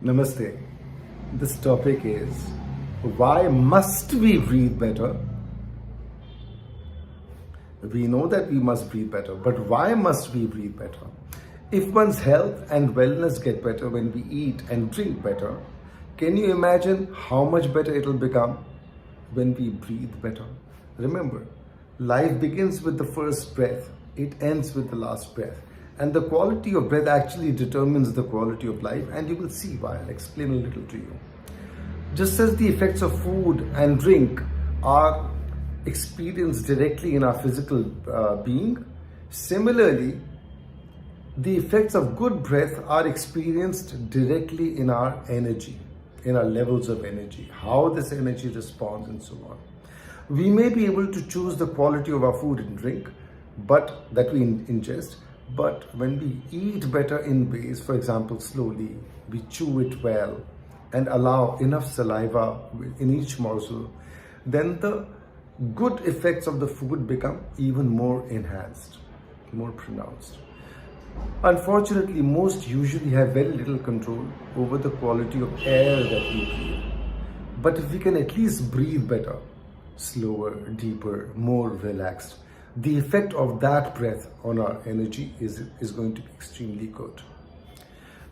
Namaste. This topic is why must we breathe better? We know that we must breathe better, but why must we breathe better? If one's health and wellness get better when we eat and drink better, can you imagine how much better it'll become when we breathe better? Remember, life begins with the first breath, it ends with the last breath. And the quality of breath actually determines the quality of life, and you will see why. I'll explain a little to you. Just as the effects of food and drink are experienced directly in our physical being, similarly, the effects of good breath are experienced directly in our energy, in our levels of energy, how this energy responds and so on. We may be able to choose the quality of our food and drink, but that we ingest, but when we eat better in ways, for example, slowly, we chew it well and allow enough saliva in each morsel, then the good effects of the food become even more enhanced, more pronounced. Unfortunately, most usually have very little control over the quality of air that we breathe. But if we can at least breathe better, slower, deeper, more relaxed, the effect of that breath on our energy is going to be extremely good.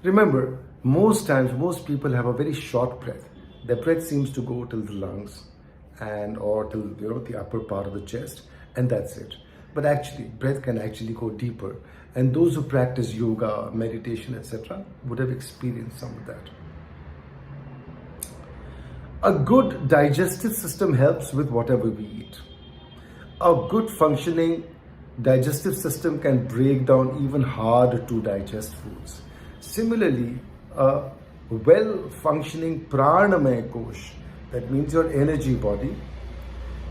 Remember, most times, most people have a very short breath. Their breath seems to go till the lungs or till the upper part of the chest, and that's it. But actually, breath can actually go deeper. And those who practice yoga, meditation, etc., would have experienced some of that. A good digestive system helps with whatever we eat. A good functioning digestive system can break down even hard to digest foods. Similarly, a well-functioning pranamaya kosh, that means your energy body,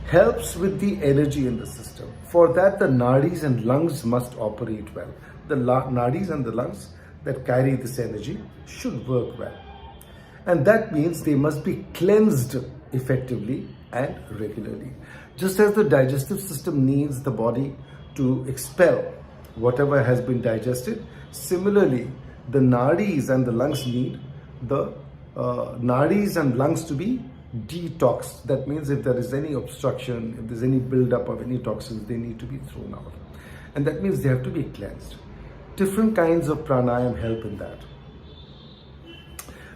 helps with the energy in the system. For that, the nadis and lungs must operate well. The nadis and the lungs that carry this energy should work well. And that means they must be cleansed effectively and regularly. Just as the digestive system needs the body to expel whatever has been digested, similarly, the nadis and the lungs need the nadis and lungs to be detoxed. That means if there is any obstruction, if there's any buildup of any toxins, they need to be thrown out. And that means they have to be cleansed. Different kinds of pranayam help in that.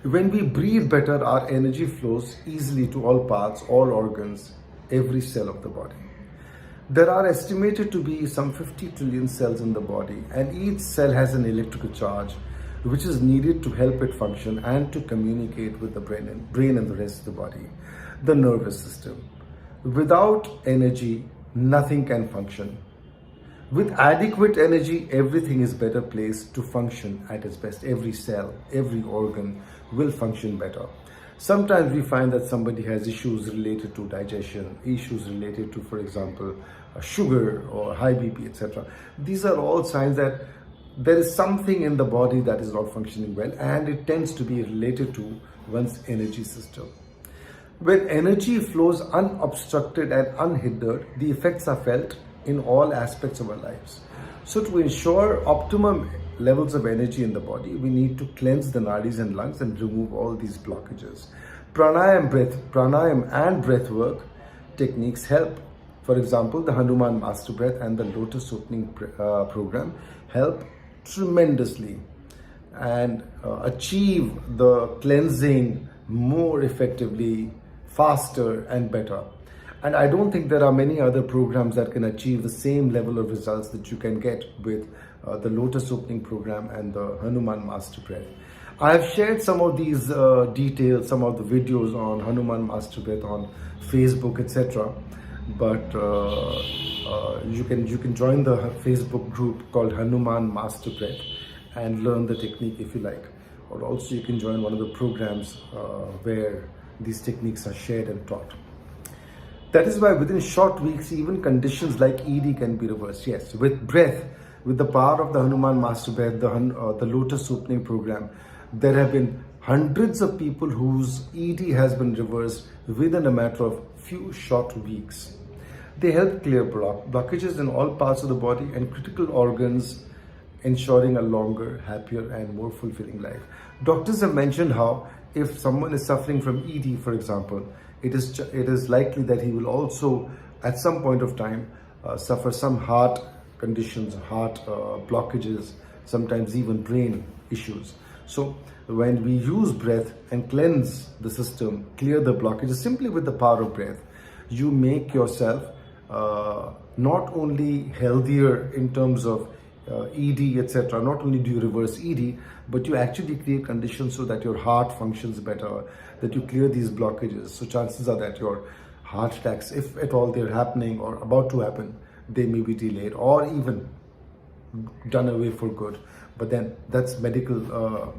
When we breathe better, our energy flows easily to all parts, all organs, every cell of the body. There are estimated to be some 50 trillion cells in the body, and each cell has an electrical charge which is needed to help it function and to communicate with the brain and the rest of the body. The nervous system. Without energy, nothing can function. With adequate energy, everything is better placed to function at its best. Every cell, every organ will function better. Sometimes we find that somebody has issues related to digestion, issues related to, for example, sugar or high BP, etc. These are all signs that there is something in the body that is not functioning well, and it tends to be related to one's energy system. When energy flows unobstructed and unhindered, the effects are felt in all aspects of our lives. So to ensure optimum levels of energy in the body, we need to cleanse the nadis and lungs and remove all these blockages. Pranayam and breathwork techniques help. For example, the Hanuman Master Breath and the Lotus Opening program help tremendously and achieve the cleansing more effectively, faster and better. And I don't think there are many other programs that can achieve the same level of results that you can get with the Lotus Opening program and the Hanuman Master Breath. I have shared some of these details, some of the videos on Hanuman Master Breath on Facebook, etc. But you can join the Facebook group called Hanuman Master Breath and learn the technique if you like. Or also you can join one of the programs where these techniques are shared and taught. That is why within short weeks, even conditions like ED can be reversed. Yes, with breath, with the power of the Hanuman Master Breath, the Lotus Opening program, there have been hundreds of people whose ED has been reversed within a matter of few short weeks. They help clear blockages in all parts of the body and critical organs ensuring a longer, happier, and more fulfilling life. Doctors have mentioned how if someone is suffering from ED, for example, it is likely that he will also, at some point of time, suffer some heart conditions, heart blockages, sometimes even brain issues. So when we use breath and cleanse the system, clear the blockages simply with the power of breath, you make yourself not only healthier in terms of ED, etc. Not only do you reverse ED, but you actually create conditions so that your heart functions better, that you clear these blockages. So chances are that your heart attacks, if at all they're happening or about to happen, they may be delayed or even done away for good. But then that's medical,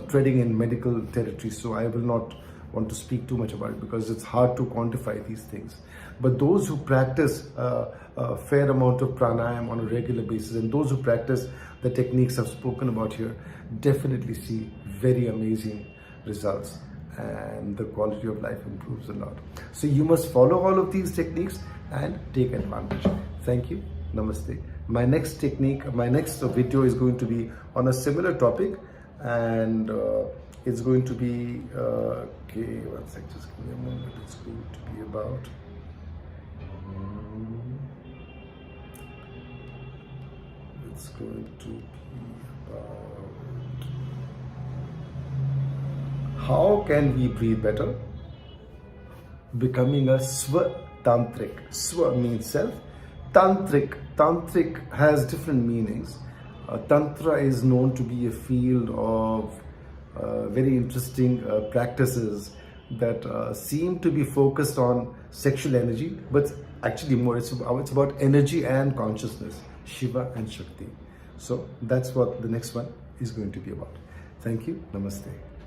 treading in medical territory. So I will not want to speak too much about it because it's hard to quantify these things. But those who practice a fair amount of pranayam on a regular basis, and those who practice the techniques I've spoken about here, definitely see very amazing results, and the quality of life improves a lot. So you must follow all of these techniques and take advantage. Thank you. Namaste. My next technique, my next video is going to be on a similar topic, and it's going to be okay, one sec, just give me a moment. It's going to be about how can we breathe better? Becoming a swa-tantric. Swa means self. Tantric. Tantric has different meanings. Tantra is known to be a field of very interesting practices that seem to be focused on sexual energy, but actually more it's about energy and consciousness, Shiva and Shakti. So that's what the next one is going to be about. Thank you. Namaste.